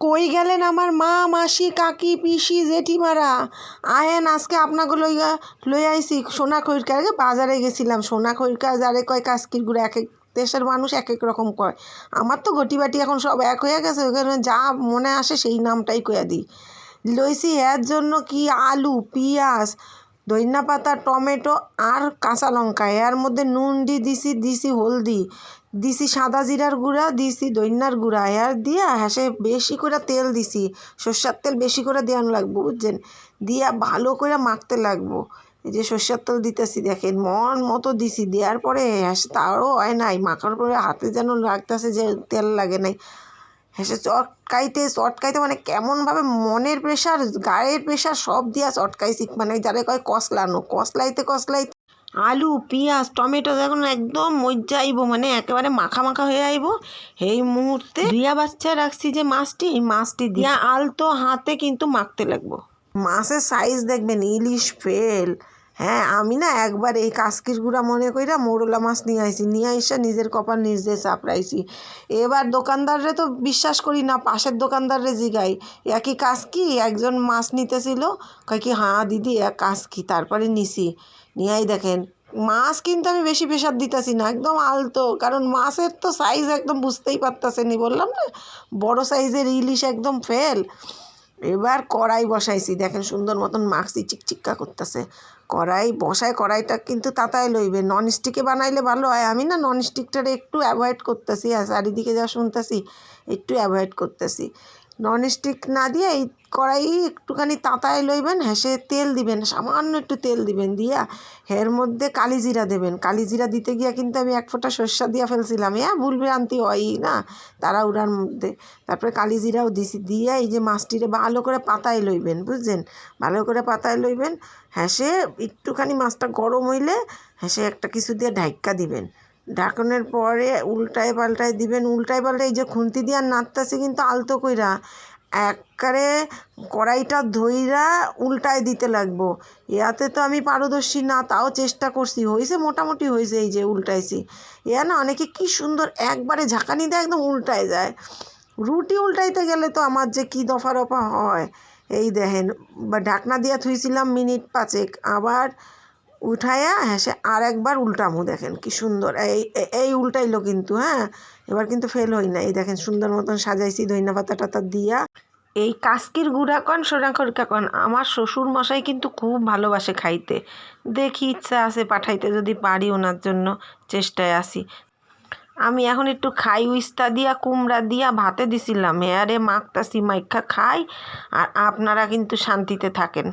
কই গেলেন আমার মা মাসি কাকি পিসি জেঠিমারা? আহেন আজকে আপনাকে লই আইছি সোনা খৈরকা। আগে বাজারে গেছিলাম, সোনা খৈরকা যারে কয় কাস্কির গুঁড়া। এক এক দেশের মানুষ এক এক রকম কয়। আমার তো গটি বাটি এখন সব এক হয়ে গেছে, ওখানে যা মনে আসে সেই নামটাই কয়া দিই। লইছি এর জন্য কি আলু পেঁয়াজ ধইনা পাতা টমেটো আর কাঁচা লঙ্কা। এর মধ্যে নুন দিছি হলদি দিছি, সাদা জিরার গুঁড়া দিছি, ধইনার গুঁড়া এর দিয়া হ্যাসে বেশি করে তেল দিছি। সর্ষের তেল বেশি করে দেওয়ানো লাগবো, বুঝছেন? দিয়া ভালো করে মাখতে লাগবো। এই যে সর্ষের তেল দিতেছি দেখেন, মন মতো দিছি। দেওয়ার পরে হ্যাঁ তারও হয় নাই, মাখার পরে হাতে যেন লাগতেছে যে তেল লাগে নাই। হেসে চটকাইতে মানে কেমনভাবে মনের প্রেশার গায়ের প্রেশার সব দিয়া চটকাইছি, মানে যারা কয় কসলাইতে আলু পেঁয়াজ টমেটো যখন একদম মজ্জা আইব, মানে একেবারে মাখা মাখা হয়ে আইব, এই মুহূর্তে ধুইয়া বাচ্চা রাখছি যে মাছটি, এই মাছটি দিয়া আলতো হাতে কিন্তু মাখতে লাগবো। মাছের সাইজ দেখবেন, ইলিশ ফেল। হ্যাঁ, আমি না একবার এই কাস্কির গুঁড়া মনে কইরা মোরলা মাছ নিয়ে আইসা নিজের কপাল নিজে চাপড়াইছি। এবার দোকানদাররে তো বিশ্বাস করি না, পাশের দোকানদাররে জিগাই একই কাস্কি। একজন মাছ নিতেছিল, কয় কি হ্যাঁ দিদি এক কাস্কি। তারপরে নিয়াই দেখেন মাছ কিন্তু আমি বেশি প্রেশার দিতেছি না, একদম আলতো, কারণ মাছের তো সাইজ একদম বুঝতেই পারতেছেনি, বললাম না বড় সাইজের ইলিশ একদম ফেল। এবার কড়াই বসাইছি, দেখেন সুন্দর মতন মাখছি, চিকচিক্কা করতেছে। কড়াইটা কিন্তু তাতায় লইবে, ননস্টিকে বানাইলে ভালো হয়। আমি না ননস্টিকটারে একটু অ্যাভয়েড করতেছি, আর চারিদিকে যা শুনতেছি একটু অ্যাভয়েড করতেছি। ননস্টিক না দিয়ে এই কড়াই একটুখানি তাতায় লইবেন, হেসে তেল দিবেন, সামান্য একটু তেল দিবেন, দিয়া এর মধ্যে কালিজিরা দেবেন। কালিজিরা দিতে গিয়া কিন্তু আমি এক ফোঁটা সর্ষা দিয়া ফেলছিলাম, ভুলভ্রান্তি হয়ই না তাড়াহুড়ার মধ্যে। তারপরে কালিজিরাও দিয়া এই যে মাছটিরে ভালো করে পাতায় লইবেন, বুঝছেন? ভালো করে পাতায় লইবেন, হেসে একটুখানি মাছটা গরম হইলে হেসে একটা কিছু দিয়ে ঢাইক্কা দিবেন। ঢাকনের পরে উল্টায় পাল্টায় দিবেন, এই যে খুন্তি দিয়ে নাড়তেছি কিন্তু আলতো কইরা, একবারে কড়াইটা ধইরা উল্টায় দিতে লাগবো। ইয়াতে তো আমি পারদর্শী না, তাও চেষ্টা করছি, হয়েছে মোটামুটি হয়েছে। এই যে উল্টাইছি, না অনেকে কি সুন্দর একবারে ঝাঁকানি দেয়, একদম উল্টায় যায়। রুটি উল্টাইতে গেলে তো আমার যে কি দফা রফা হয়। এই দেখেন, ঢাকনা দিয়া থুইছিলাম মিনিট 5, আবার উঠাইয়া হ্যাঁ আর একবার উল্টামু, দেখেন কি সুন্দর এই উল্টাইলো কিন্তু। হ্যাঁ, এবার কিন্তু ফেল হই না। এই দেখেন সুন্দর মতন সাজাইছি ধইনা পাতা টাতা দিয়া। এই কাস্কির গুঁড়া কন সোনা খৈরকা কন, আমার শ্বশুর মশাই কিন্তু খুব ভালোবাসে খাইতে। দেখি ইচ্ছা আছে পাঠাইতে, যদি পারি ওনার জন্য চেষ্টায় আছি। আমি এখন একটু খাই উস্তা দিয়া কুমড়া দিয়া ভাতে দিছিলাম, মাখতাছি, মাইখা খাই। আর আপনারা কিন্তু শান্তিতে থাকেন।